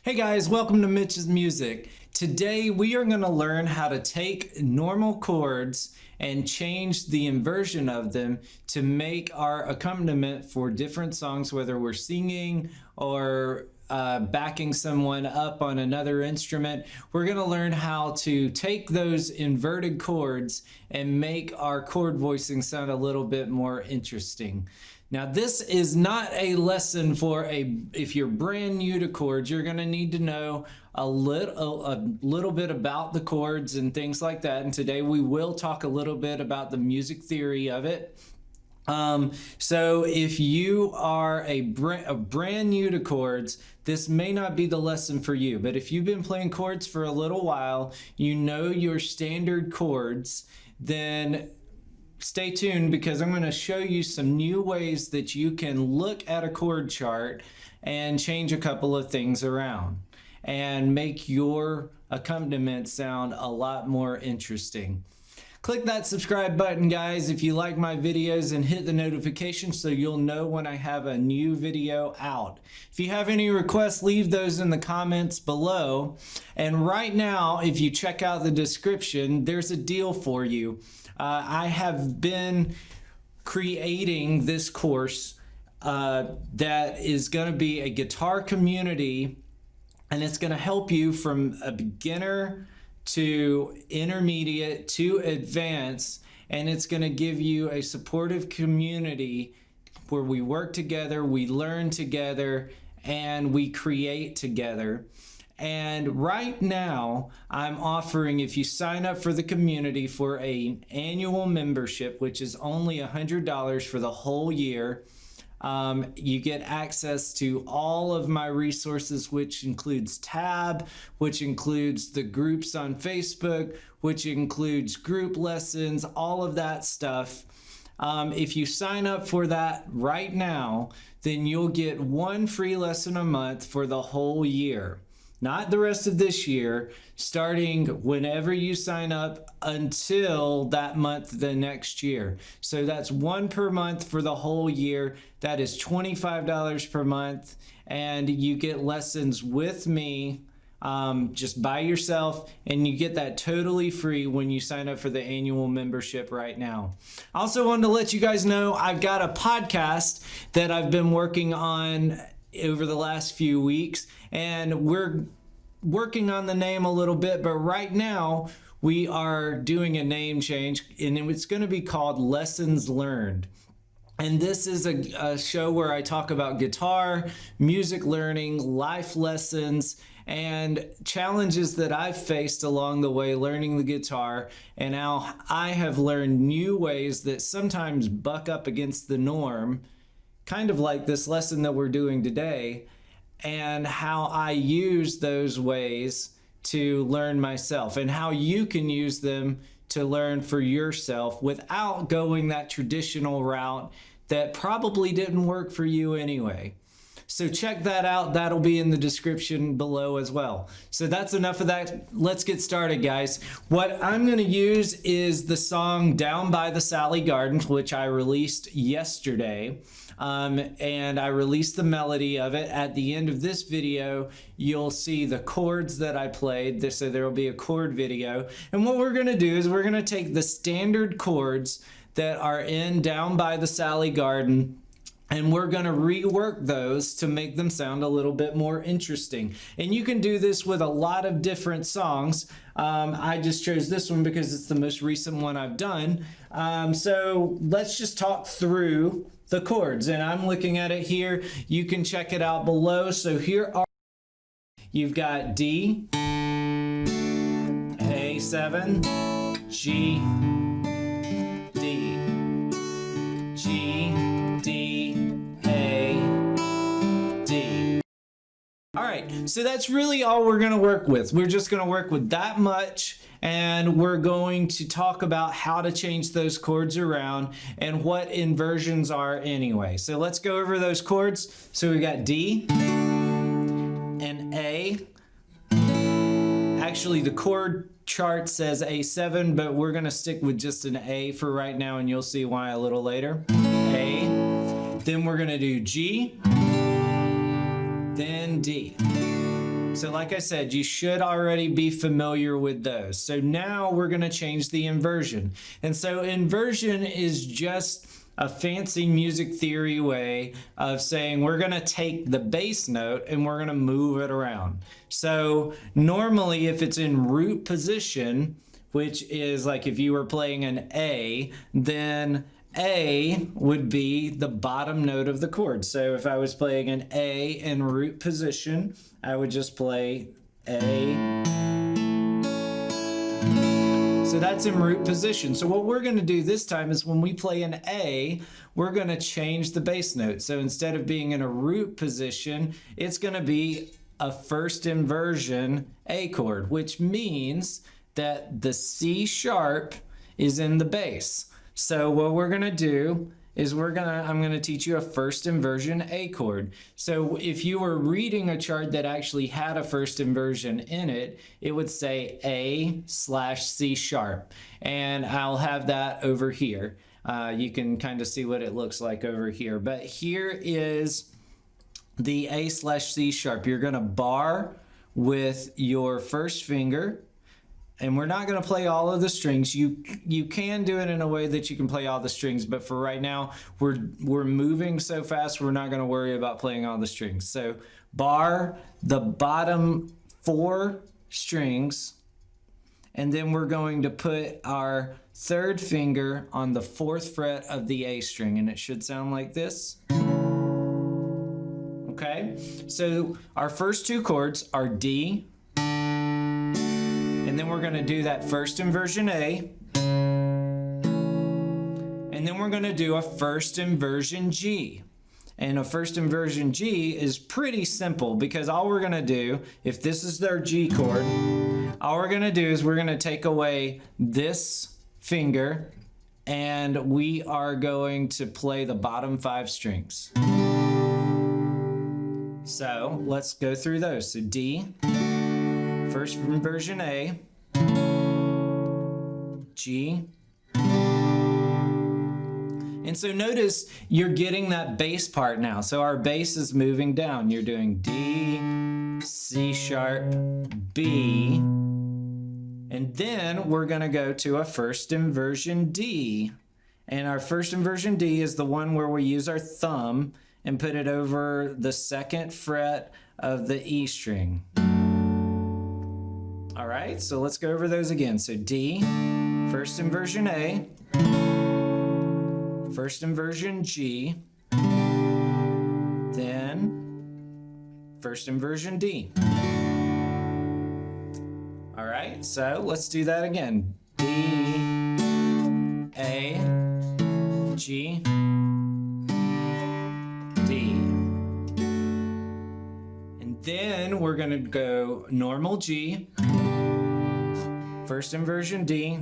Hey guys, welcome to Mitch's Music. Today we are going to learn how to take normal chords and change the inversion of them to make our accompaniment for different songs, whether we're singing or backing someone up on another instrument. We're going to learn how to take those inverted chords and make our chord voicing sound a little bit more interesting. Now, this is not a lesson for if you're brand new to chords. You're going to need to know a little bit about the chords and things like that. And today we will talk a little bit about the music theory of it. So if you are a brand new to chords, this may not be the lesson for you. But if you've been playing chords for a little while, you know your standard chords, then stay tuned because I'm going to show you some new ways that you can look at a chord chart and change a couple of things around and make your accompaniment sound a lot more interesting. Click that subscribe button, guys, if you like my videos, and hit the notification so you'll know when I have a new video out. If you have any requests, leave those in the comments below. And right now, if you check out the description, there's a deal for you. I have been creating this course that is going to be a guitar community, and it's going to help you from a beginner to intermediate to advanced, and it's going to give you a supportive community where we work together, we learn together, and we create together. And right now I'm offering, if you sign up for the community for an annual membership, which is only $100 for the whole year, you get access to all of my resources, which includes Tab, which includes the groups on Facebook, which includes group lessons, all of that stuff. If you sign up for that right now, then you'll get one free lesson a month for the whole year. Not the rest of this year, starting whenever you sign up until that month the next year. So that's one per month for the whole year. That is $25 per month, and you get lessons with me just by yourself, and you get that totally free when you sign up for the annual membership right now. I also wanted to let you guys know I've got a podcast that I've been working on over the last few weeks, and we're working on the name a little bit, but right now we are doing a name change, and it's going to be called Lessons Learned. And this is a show where I talk about guitar, music learning, life lessons, and challenges that I've faced along the way learning the guitar, and how I have learned new ways that sometimes buck up against the norm, kind of like this lesson that we're doing today, and how I use those ways to learn myself, and how you can use them to learn for yourself without going that traditional route that probably didn't work for you anyway. So check that out. That'll be in the description below as well. So that's enough of that. Let's get started, guys. What I'm going to use is the song Down by the Sally Garden, which I released yesterday. And I released the melody of it. At the end of this video, you'll see the chords that I played. So there will be a chord video. And what we're going to do is we're going to take the standard chords that are in Down by the Sally Garden, and we're going to rework those to make them sound a little bit more interesting. And you can do this with a lot of different songs. I just chose this one because it's the most recent one I've done. So let's just talk through the chords. And I'm looking at it here. You can check it out below. So here are, you've got D, A7, G, D, G, D, A, D. All right, so that's really all we're going to work with. We're just going to work with that much, and we're going to talk about how to change those chords around and what inversions are anyway. So let's go over those chords. So we got D and A. Actually, the chord chart says A7, but we're going to stick with just an A for right now, and you'll see why a little later. A. Then we're going to do G, then D. So like I said, you should already be familiar with those. So now we're going to change the inversion. And so inversion is just a fancy music theory way of saying we're going to take the bass note and we're going to move it around. So normally if it's in root position, which is like if you were playing an A, then A would be the bottom note of the chord. So if I was playing an A in root position, I would just play A. So that's in root position. So what we're going to do this time is when we play an A, we're going to change the bass note. So instead of being in a root position, it's going to be a first inversion A chord, which means that the C sharp is in the bass. So what we're going to do is I'm going to teach you a first inversion A chord. So if you were reading a chart that actually had a first inversion in it, it would say A/C sharp. And I'll have that over here. You can kind of see what it looks like over here. But here is the A/C sharp. You're going to bar with your first finger. And we're not going to play all of the strings. You can do it in a way that you can play all the strings, but for right now, we're moving so fast, we're not going to worry about playing all the strings. So bar the bottom 4 strings, and then we're going to put our third finger on the 4th fret of the A string, and it should sound like this. Okay, so our first 2 chords are D, and then we're going to do that first inversion A, and then we're going to do a first inversion G. And a first inversion G is pretty simple because all we're going to do, if this is their G chord, all we're going to do is we're going to take away this finger and we are going to play the bottom 5 strings. So let's go through those. So D, first inversion A, G, and so notice you're getting that bass part now. So our bass is moving down. You're doing D, C sharp, B, and then we're going to go to a first inversion D. And our first inversion D is the one where we use our thumb and put it over the 2nd fret of the E string. All right, so let's go over those again. So D, first inversion A, first inversion G, then first inversion D. All right, so let's do that again. D, A, G, D. And then we're going to go normal G, first inversion D,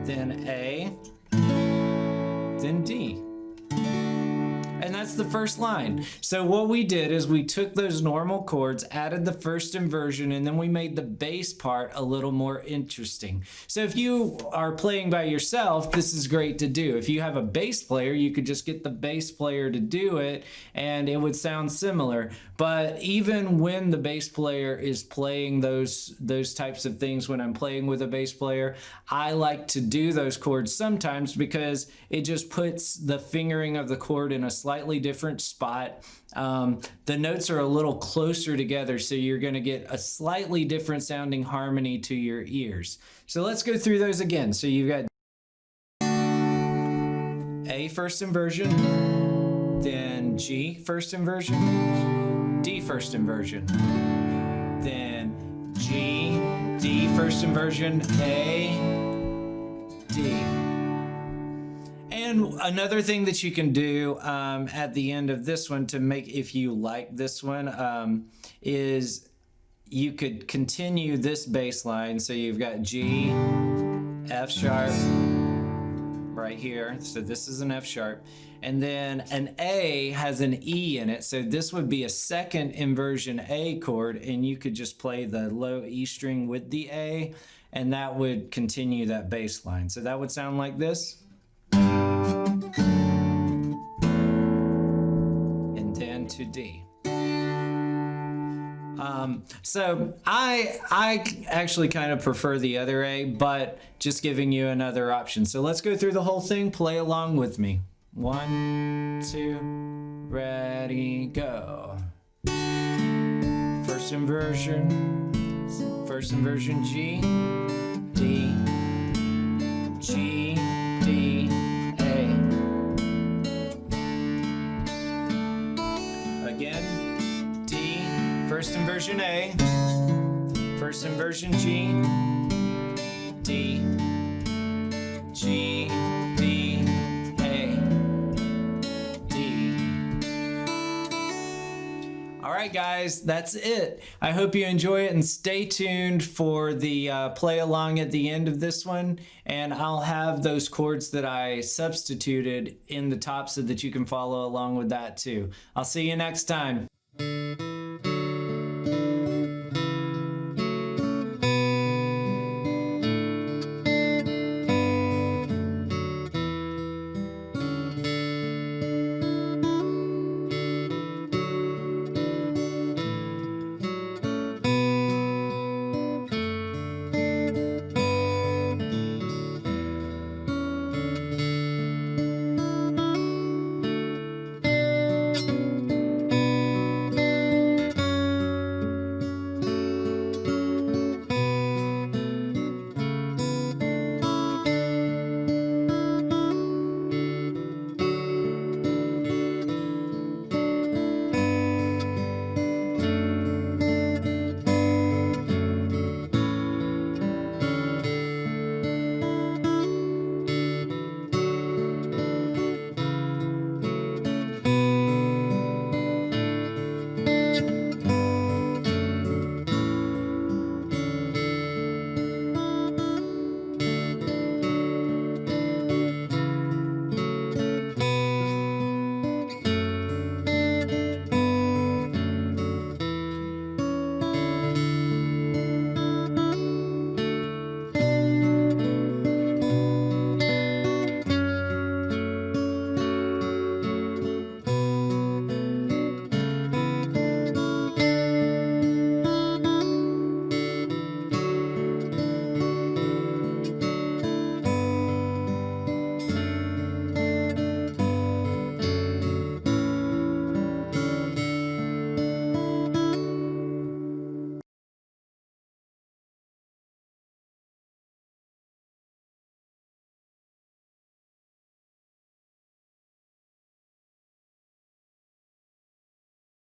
then A, then D. And that's the first line. So what we did is we took those normal chords, added the first inversion, and then we made the bass part a little more interesting. So if you are playing by yourself, this is great to do. If you have a bass player, you could just get the bass player to do it and it would sound similar. But even when the bass player is playing those types of things, when I'm playing with a bass player, I like to do those chords sometimes because it just puts the fingering of the chord in a slightly different spot. The notes are a little closer together, so you're going to get a slightly different sounding harmony to your ears. So let's go through those again. So you've got A first inversion, then G first inversion, D first inversion, then G, D first inversion, A, D. And another thing that you can do at the end of this one to make, if you like this one, is you could continue this bass line. So you've got G, F sharp right here. So this is an F sharp. And then an A has an E in it. So this would be a second inversion A chord. And you could just play the low E string with the A. And that would continue that bass line. So that would sound like this. And then to D. So I actually kind of prefer the other A, but just giving you another option. So let's go through the whole thing. Play along with me. 1, 2, ready, go. First inversion G, D, G, D, A. Again, D, first inversion A, first inversion G, D, G, D, A, D. All right, guys, that's it. I hope you enjoy it, and stay tuned for the play along at the end of this one, and I'll have those chords that I substituted in the top so that you can follow along with that too. I'll see you next time.